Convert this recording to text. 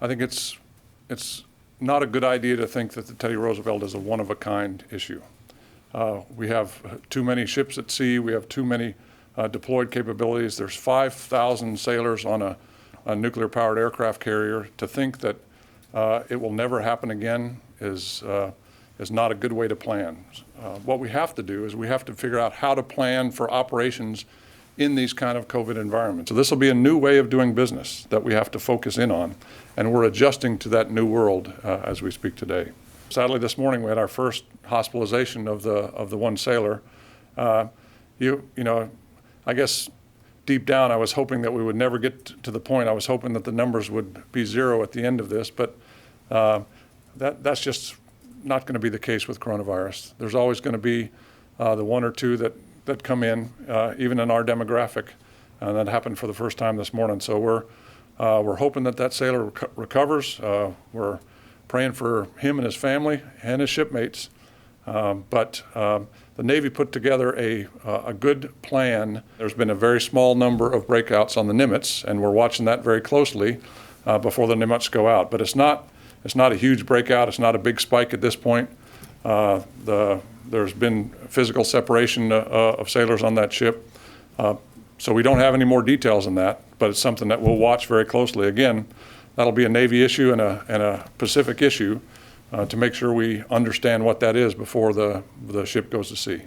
I think it's not a good idea to think that the Teddy Roosevelt is a one-of-a-kind issue. We have too many ships at sea. We have too many deployed capabilities. There's 5,000 sailors on a nuclear-powered aircraft carrier. To think that it will never happen again is not a good way to plan. What we have to do is we have to figure out how to plan for operations in these kind of COVID environments. So this will be a new way of doing business that we have to focus in on, and we're adjusting to that new world as we speak today. Sadly, this morning we had our first hospitalization of the one sailor. You know, I guess deep down I was hoping that we would never get to the point. I was hoping that the numbers would be zero at the end of this, but that's just not going to be the case with coronavirus. There's always going to be the one or two that come in, even in our demographic, and that happened for the first time this morning. So we're hoping that sailor recovers. We're praying for him and his family and his shipmates. But the Navy put together a good plan. There's been a very small number of breakouts on the Nimitz, and we're watching that very closely before the Nimitz go out. But it's not a huge breakout. It's not a big spike at this point. There's been physical separation of sailors on that ship. So we don't have any more details on that, but it's something that we'll watch very closely. Again, that'll be a Navy issue and a Pacific issue to make sure we understand what that is before the ship goes to sea.